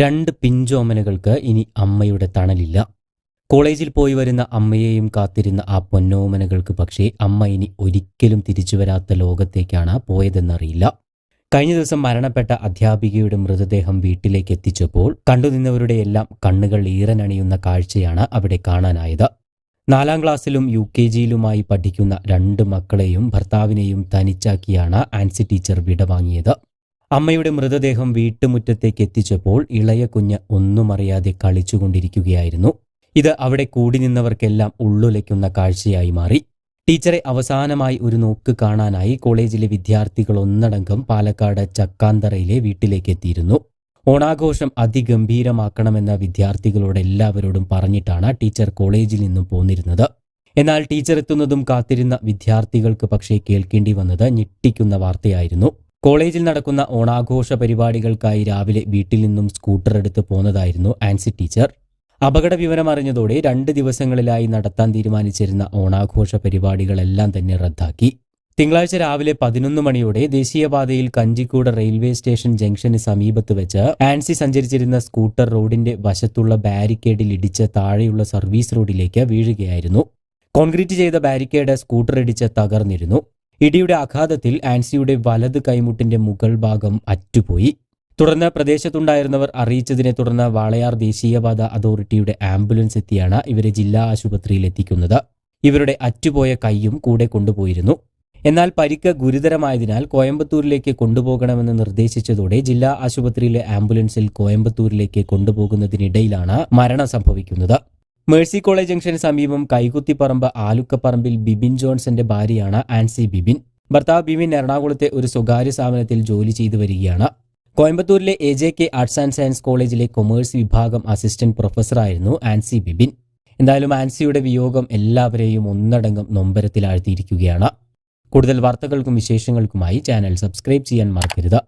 രണ്ട് പിഞ്ചോമനകൾക്ക് ഇനി അമ്മയുടെ തണലില്ല. കോളേജിൽ പോയി വരുന്ന അമ്മയെയും കാത്തിരുന്ന ആ പൊന്നോമനകൾക്ക് പക്ഷേ അമ്മ ഇനി ഒരിക്കലും തിരിച്ചു വരാത്ത ലോകത്തേക്കാണ് പോയതെന്നറിയില്ല. കഴിഞ്ഞ ദിവസം മരണപ്പെട്ട അധ്യാപികയുടെ മൃതദേഹം വീട്ടിലേക്ക് എത്തിച്ചപ്പോൾ കണ്ടുനിന്നവരുടെ എല്ലാം കണ്ണുകൾ ഈറനണിയുന്ന കാഴ്ചയാണ് അവിടെ കാണാനായത്. 4ാം ക്ലാസ്സിലും UKGയിലുമായി പഠിക്കുന്ന 2 മക്കളെയും ഭർത്താവിനെയും തനിച്ചാക്കിയാണ് ആൻസി ടീച്ചർ വിടവാങ്ങിയത്. അമ്മയുടെ മൃതദേഹം വീട്ടുമുറ്റത്തേക്ക് എത്തിച്ചപ്പോൾ ഇളയ കുഞ്ഞ് ഒന്നും അറിയാതെ കളിച്ചുകൊണ്ടിരിക്കുകയായിരുന്നു. ഇത് അവിടെ കൂടി നിന്നവർക്കെല്ലാം ഉള്ളുലയ്ക്കുന്ന കാഴ്ചയായി മാറി. ടീച്ചറെ അവസാനമായി ഒരു നോക്ക് കാണാനായി കോളേജിലെ വിദ്യാർത്ഥികൾ ഒന്നടങ്കം പാലക്കാട് ചക്കാന്തറയിലെ വീട്ടിലേക്ക് എത്തിയിരുന്നു. ഓണാഘോഷം അതിഗംഭീരമാക്കണമെന്ന വിദ്യാർത്ഥികളോട് എല്ലാവരോടും പറഞ്ഞിട്ടാണ് ടീച്ചർ കോളേജിൽ നിന്നും പോന്നിരുന്നത്. എന്നാൽ ടീച്ചർ എത്തുന്നതും കാത്തിരുന്ന വിദ്യാർത്ഥികൾക്ക് പക്ഷേ കേൾക്കേണ്ടി വന്നത് ഞെട്ടിക്കുന്ന വാർത്തയായിരുന്നു. കോളേജിൽ നടക്കുന്ന ഓണാഘോഷ പരിപാടികൾക്കായി രാവിലെ വീട്ടിൽ നിന്നും സ്കൂട്ടർ എടുത്ത് പോന്നതായിരുന്നു ആൻസി ടീച്ചർ. അപകട വിവരം അറിഞ്ഞതോടെ 2 ദിവസങ്ങളിലായി നടത്താൻ തീരുമാനിച്ചിരുന്ന ഓണാഘോഷ പരിപാടികളെല്ലാം തന്നെ റദ്ദാക്കി. തിങ്കളാഴ്ച രാവിലെ 11 മണിയോടെ ദേശീയപാതയിൽ കഞ്ചിക്കോട് റെയിൽവേ സ്റ്റേഷൻ ജംഗ്ഷന് സമീപത്ത് വെച്ച് ആൻസി സഞ്ചരിച്ചിരുന്ന സ്കൂട്ടർ റോഡിന്റെ വശത്തുള്ള ബാരിക്കേഡിൽ ഇടിച്ച് താഴെയുള്ള സർവീസ് റോഡിലേക്ക് വീഴുകയായിരുന്നു. കോൺക്രീറ്റ് ചെയ്ത ബാരിക്കേഡ് സ്കൂട്ടർ ഇടിച്ച് തകർന്നിരുന്നു. ഇടിയുടെ ആഘാതത്തിൽ ആൻസിയുടെ വലത് കൈമുട്ടിന്റെ മുകൾ ഭാഗം അറ്റുപോയി. തുടർന്ന് പ്രദേശത്തുണ്ടായിരുന്നവർ അറിയിച്ചതിനെ തുടർന്ന് വാളയാർ ദേശീയപാത അതോറിറ്റിയുടെ ആംബുലൻസ് എത്തിയാണ് ഇവരെ ജില്ലാ ആശുപത്രിയിൽ എത്തിക്കുന്നത്. ഇവരുടെ അറ്റുപോയ കൈയും കൂടെ കൊണ്ടുപോയിരുന്നു. എന്നാൽ പരിക്ക് ഗുരുതരമായതിനാൽ കോയമ്പത്തൂരിലേക്ക് കൊണ്ടുപോകണമെന്ന് നിർദ്ദേശിച്ചതോടെ ജില്ലാ ആശുപത്രിയിലെ ആംബുലൻസിൽ കോയമ്പത്തൂരിലേക്ക് കൊണ്ടുപോകുന്നതിനിടയിലാണ് മരണം സംഭവിക്കുന്നത്. മേഴ്സി കോളേജ് ജംഗ്ഷന് സമീപം കൈകുത്തിപ്പറമ്പ് ആലുക്കപ്പറമ്പിൽ ബിബിൻ ജോൺസന്റെ ഭാര്യയാണ് ആൻസി ബിബിൻ. ഭർത്താവ് ബിബിൻ എറണാകുളത്തെ ഒരു സ്വകാര്യ സ്ഥാപനത്തിൽ ജോലി ചെയ്തു വരികയാണ്. കോയമ്പത്തൂരിലെ AJK ആർട്സ് ആൻഡ് സയൻസ് കോളേജിലെ കൊമേഴ്സ് വിഭാഗം അസിസ്റ്റന്റ് പ്രൊഫസറായിരുന്നു ആൻസി ബിബിൻ. എന്തായാലും ആൻസിയുടെ വിയോഗം എല്ലാവരെയും ഒന്നടങ്കം നൊമ്പരത്തിലാഴ്ത്തിയിരിക്കുകയാണ്. കൂടുതൽ വാർത്തകൾക്കും വിശേഷങ്ങൾക്കുമായി ചാനൽ സബ്സ്ക്രൈബ് ചെയ്യാൻ മറക്കരുത്.